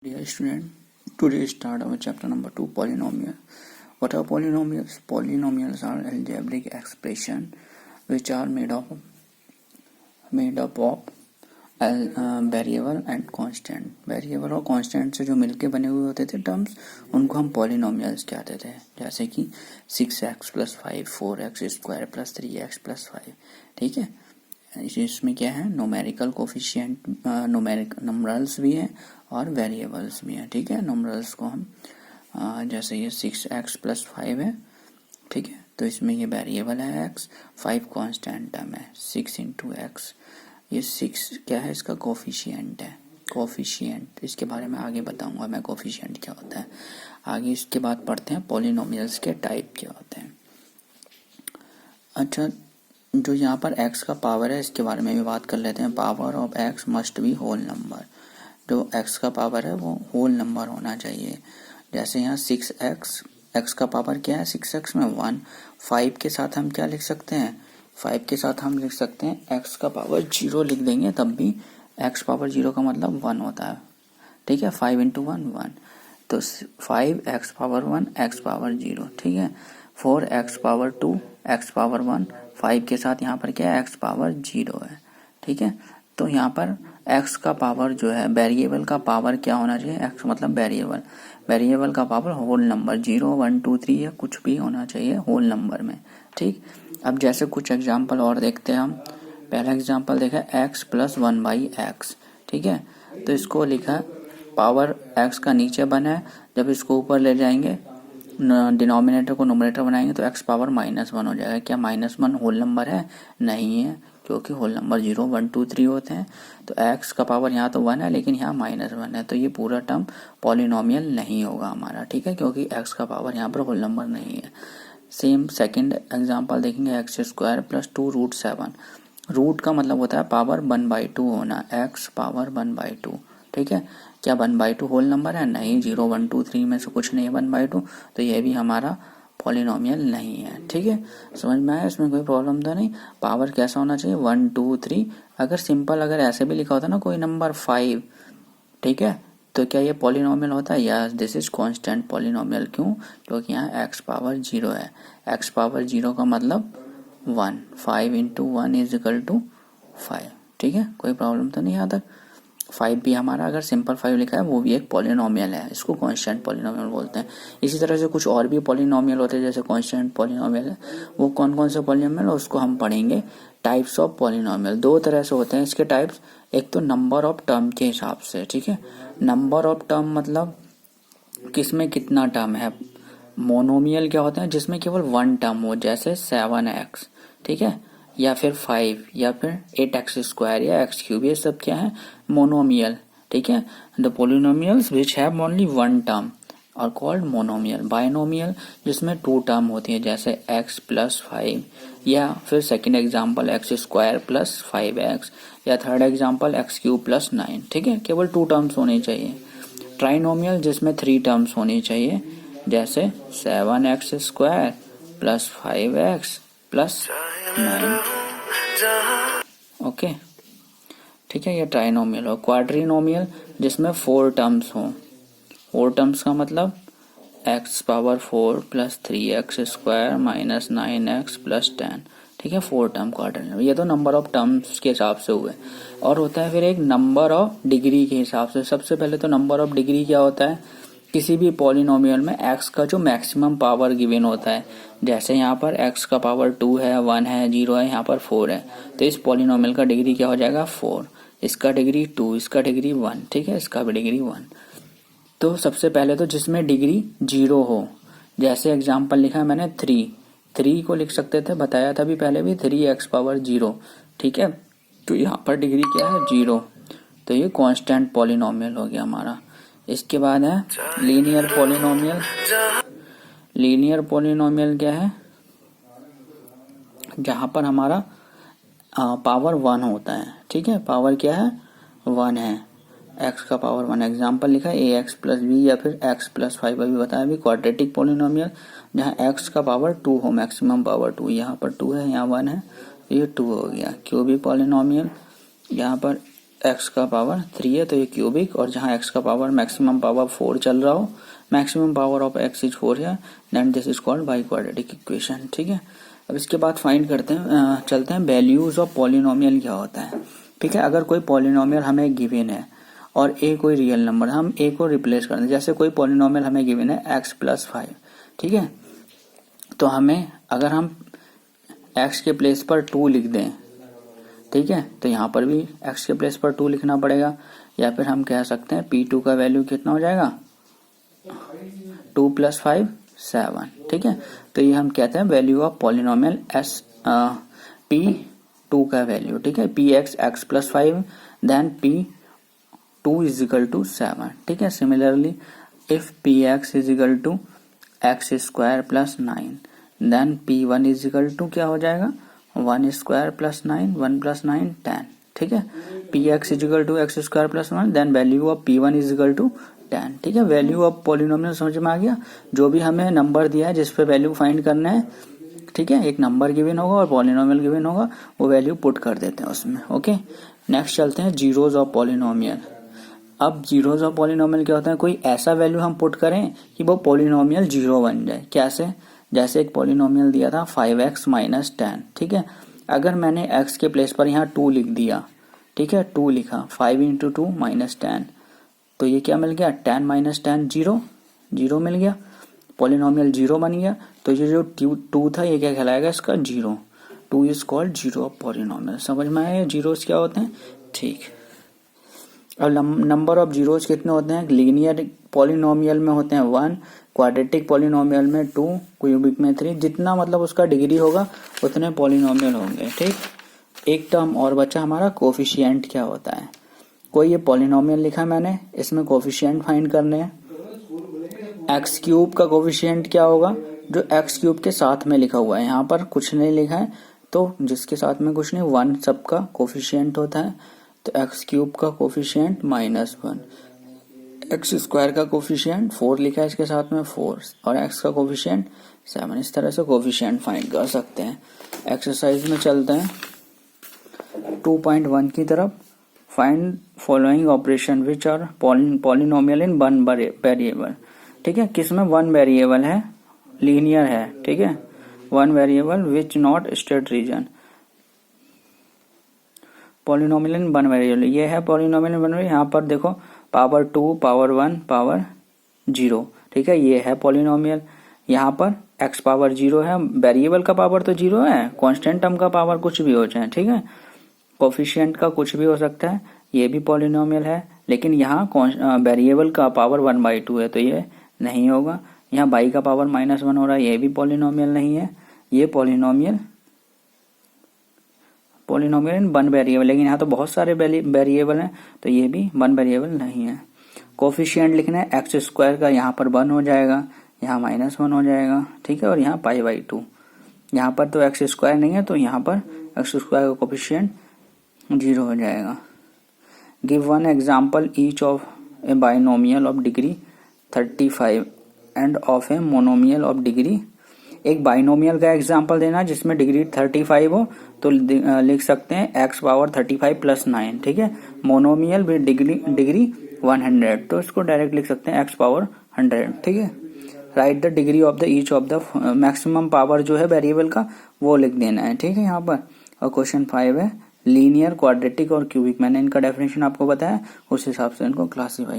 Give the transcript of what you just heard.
Dear student, today start our chapter number 2, polynomial. What are polynomials? Polynomials are algebraic expression which are made up of variable and constant. Variable और constant से जो मिलके बने हुए होते थे terms, उनको हम पॉलिनोमियल्स कहते थे. जैसे कि 6x + 5, 4x² + 3x + 5. ठीक है, इसमें क्या है, न्यूमेरिकल कोफिशिएंट, नंबरल्स भी हैं और वेरिएबल्स भी हैं. ठीक है, नंबरल्स को हम जैसे ये 6x + 5 है. ठीक है, तो इसमें ये वेरिएबल है x, 5 कांस्टेंट टर्म है 6 × x. ये 6 क्या है, इसका कोफिशिएंट है. कोफिशिएंट इसके बारे में आगे बताऊंगा मैं, कोफिशिएंट क्या होता है आगे. इसके बाद पढ़ते हैं पॉलिनोमियल्स के टाइप क्या होते हैं. अच्छा, जो यहाँ पर x का पावर है इसके बारे में भी बात कर लेते हैं. Power of x must be whole number. जो x का पावर है वो होल नंबर होना चाहिए. जैसे यहाँ 6x, x का पावर क्या है 6x में 1. 5 के साथ हम क्या लिख सकते हैं, 5 के साथ हम लिख सकते हैं x का पावर 0 लिख देंगे, तब भी x पावर 0 का मतलब 1 होता है. ठीक है, 5 × 1 1, तो 5 x पावर 1 x पावर 0. ठीक है, 4 x पावर 2 x पावर 1. 5 के साथ यहाँ पर क्या है, x पावर 0 है. ठीक है, तो यहाँ पर x का पावर जो है, वेरिएबल का पावर क्या होना चाहिए, x मतलब वेरिएबल, वेरिएबल का पावर होल नंबर 0 1 2 3 या कुछ भी होना चाहिए होल नंबर में. ठीक, अब जैसे कुछ एग्जाम्पल और देखते हैं हम. पहला एग्जाम्पल देखा x + 1/x. ठीक है, तो इसको लिखा पावर x का नीचे बना है, जब इसको ऊपर ले जाएंगे डिनोमिनेटर को नोमिनेटर बनाएंगे तो x पावर -1 हो जाएगा. क्या -1 होल नंबर है? नहीं है, क्योंकि होल नंबर 0 1 2 3 होते हैं. तो x का पावर यहाँ तो 1 है लेकिन यहाँ -1 है, तो ये पूरा टर्म पॉलिनोमियल नहीं होगा हमारा. ठीक है, क्योंकि x का पावर यहाँ पर होल नंबर नहीं है. सेम सेकंड एग्जांपल देखेंगे, x² + 2 √7. रूट का मतलब होता है पावर 1/2 होना, x पावर 1/2. ठीक है, क्या 1/2 होल नंबर है? नहीं, 0 1 2 3 में से कुछ नहीं है 1/2, तो ये भी हमारा पॉलिनोमियल नहीं है. ठीक है, समझ में आया, इसमें कोई प्रॉब्लम तो नहीं. पावर कैसा होना चाहिए 1 2 3. अगर सिंपल अगर ऐसे भी लिखा होता ना कोई नंबर 5, ठीक है, तो क्या ये पॉलिनोमियल होता है? Yes, this is constant polynomial. क्यों? क्योंकि यहाँ x पावर 0 है. x पावर 0 का मतलब 1. 5 × 1 = 5. ठीक है, कोई प्रॉब्लम तो नहीं यहाँ तक. 5 भी हमारा अगर सिंपल 5 लिखा है वो भी एक पॉलिनोमियल है, इसको कांस्टेंट पॉलिनोमियल बोलते हैं. इसी तरह से कुछ और भी पॉलिनोमियल होते हैं जैसे कांस्टेंट पॉलिनोमियल है. वो कौन कौन से पॉलिनोमियल है उसको हम पढ़ेंगे. टाइप्स ऑफ पॉलिनोमियल 2 तरह से होते हैं इसके टाइप्स. एक तो नंबर ऑफ टर्म के हिसाब से. ठीक है, नंबर ऑफ टर्म मतलब किसमें कितना टर्म है. मोनोमियल क्या होते हैं, जिसमें केवल 1 टर्म हो, जैसे 7x. ठीक है, या फिर 5 या फिर 8x² या x³, ये सब क्या है, मोनोमियल. ठीक है, the polynomials which have only 1 term और कॉल्ड मोनोमियल. बायनोमियल जिसमें 2 टर्म होती है, जैसे x + 5, या फिर सेकंड एग्जांपल x² + 5x, या थर्ड एग्जांपल x³ + 9. ठीक है, केवल 2 टर्म्स होनी चाहिए. ट्राइनोमियल जिसमें 3 टर्म्स होनी चाहिए, जैसे 7x² + 5x + 9. ओके, ठीक है, ये ट्राइनोमियल हो. क्वाड्रिनोमियल जिसमें 4 टर्म्स हो. 4 टर्म्स का मतलब x पावर 4 + 3x² - 9x + 10. ठीक है, 4 टर्म क्वाड्रिनोमियल. ये तो नंबर ऑफ टर्म्स के हिसाब से हुए. और होता है फिर एक नंबर ऑफ डिग्री के हिसाब से. सबसे पहले तो नंबर ऑफ डिग्री क्या होता है, किसी भी पॉलिनोमियल में x का जो मैक्सिमम पावर गिवन होता है. जैसे यहाँ पर x का पावर 2 है, 1 है, 0 है, यहाँ पर 4 है, तो इस पॉलिनोमियल का डिग्री क्या हो जाएगा 4. इसका डिग्री 2, इसका डिग्री 1. ठीक है, इसका भी डिग्री 1. तो सबसे पहले तो जिसमें डिग्री 0 हो, जैसे एग्जाम्पल लिखा है मैंने 3 को लिख सकते थे, बताया था भी पहले भी, 3x पावर 0. ठीक है, तो यहाँ पर डिग्री क्या है 0, तो ये कांस्टेंट पॉलिनोमियल हो गया हमारा. इसके बाद है लीनियर पॉलिनोमियल. लीनियर पॉलिनोमियल क्या है, जहां पर हमारा पावर 1 होता है. ठीक है, पावर क्या है 1 है, x का पावर 1. एग्जाम्पल लिखा है ax + b या फिर x + 5, अभी बताया भी. क्वाड्रेटिक पॉलिनोमियल जहाँ x का पावर 2 हो, मैक्सिमम पावर 2. यहाँ पर 2 है, यहाँ 1 है, ये 2 हो गया. क्यूबिक पॉलिनोमियल यहाँ पर x का पावर 3 है तो ये क्यूबिक, और जहाँ x का पावर मैक्सिमम पावर 4 चल रहा हो, maximum power of x is 4 है, then this is called biquadratic equation. ठीक है, अब इसके बाद फाइंड करते हैं, चलते हैं वैल्यूज ऑफ पॉलिनोमियल क्या होता है। ठीक है, अगर कोई पॉलिनोमियल हमें गिवन है और a कोई रियल नंबर, हम a को रिप्लेस कर दें। जैसे कोई पॉलिनोमियल हमें गिवन है x+5, ठीक है, तो हमें अगर हम x के प्लेस पर 2 लिख दें, ठीक है, तो यहाँ पर भी x के प्लेस पर 2 लिखना पड़ेगा, या फिर हम कह सकते हैं P2 का वैल्यू कितना हो जाएगा 2 + 5 7। ठीक है, तो ये हम कहते हैं वैल्यू ऑफ पॉलिनोमियल P2 का वैल्यू। ठीक है, Px x+5 देन P2 = 7। ठीक है, similarly if Px = x² + 9 then P1 = क्या हो जाएगा 1² + 9, 1 + 9 10। ठीक है, Px = x² + 1 then value of P1 = 10। ठीक है, वैल्यू ऑफ पॉलिनोमियल समझ में आ गया। जो भी हमें नंबर दिया है जिस पे वैल्यू फाइंड करना है, ठीक है, एक नंबर गिवन होगा और पॉलिनोमियल गिवन होगा, वो वैल्यू पुट कर देते हैं उसमें। ओके, नेक्स्ट चलते हैं जीरोज ऑफ पॉलिनोमियल। अब जीरोज ऑफ पॉलिनोमियल क्या होता है, कोई ऐसा वैल्यू हम पुट करें कि वो पॉलिनोमियल जीरो बन जाए। कैसे, जैसे एक पॉलिनोमियल दिया था 5x - 10। ठीक है, अगर मैंने x के प्लेस पर यहाँ 2 लिख दिया, ठीक है, 2 लिखा, 5 × 2 - 10, तो ये क्या मिल गया 10 - 10 0, 0 मिल गया, पॉलिनोमियल 0 बन गया। तो ये जो 2 था ये क्या कहलाएगा इसका 0, 2 is called zero of polynomial. समझ में आया जीरोस क्या होते हैं। ठीक, और नंबर ऑफ जीरोस कितने होते हैं, लीनियर पॉलिनोमियल में होते हैं 1, क्वाड्रेटिक पॉलिनोमियल में 2, क्यूबिक में 3। जितना मतलब उसका डिग्री होगा उतने पॉलिनोमियल होंगे। ठीक, एक टर्म और बचा हमारा कोफिशिएंट क्या होता है। कोई ये पॉलिनोमियल लिखा मैंने, इसमें कोफिशिएंट फाइंड करने हैं। x³ का कोफिशिएंट क्या होगा, जो x³ के साथ में लिखा हुआ है, यहाँ पर कुछ नहीं लिखा है तो जिसके साथ में कुछ नहीं 1 सबका कोफिशिएंट होता है। तो x³ का कोफिशिएंट -1, x² का कोफिशिएंट 4 लिखा है इसके साथ में 4, और x का कोफिशिएंट 7। इस तरह से कोफिशिएंट फाइंड कर सकते हैं। एक्सरसाइज में चलते हैं 2.1 की तरफ। Find following operation which are polynomial in 1 variable. ठीक है, किसमें 1 वेरिएबल है, लीनियर है। ठीक है, 1 variable which not state reason, polynomial in 1 variable. ये है पॉलिनोमियल इन 1 वेरिएबल। यहाँ पर देखो पावर 2, पावर 1, पावर 0। ठीक है, ये है पॉलिनोमियल। यहाँ पर x पावर 0 है, वेरिएबल का पावर तो 0 है, कांस्टेंट टर्म का पावर कुछ भी हो जाए। ठीक है, कोफिशिएंट का कुछ भी हो सकता है, ये भी पॉलिनोमियल है। लेकिन यहाँ वेरिएबल का पावर 1/2 है तो ये नहीं होगा। यहाँ बाई का पावर -1 हो रहा है, ये भी पॉलिनोमियल नहीं है। ये पॉलिनोमियल इन 1 वेरिएबल, लेकिन यहाँ तो बहुत सारे वेरिएबल हैं तो ये भी 1 वेरिएबल नहीं है। कोफिशिएंट लिखना है x² का, यहाँ पर 1 हो जाएगा, यहाँ -1 हो जाएगा। ठीक है, और यहाँ π/2। यहाँ पर तो x² नहीं है तो यहाँ पर x² का कोफिशिएंट 0 हो जाएगा। Give 1 example each of A binomial of degree 35 end of a monomial of degree. एक बाइनोमियल का एग्जाम्पल देना जिसमें डिग्री 35 हो तो लिख सकते हैं x पावर 35 + 9। ठीक है, मोनोमियल भी डिग्री 100 तो इसको डायरेक्ट लिख सकते हैं x पावर 100। ठीक है, right the degree of the each of the, maximum power जो है वेरिएबल का वो लिख देना है। ठीक है, यहाँ पर। और क्वेश्चन 5 है लीनियर, क्वाड्रेटिक और क्यूबिक। मैंने इनका डेफिनेशन आपको बताया, उस हिसाब से इनको क्लासीफाई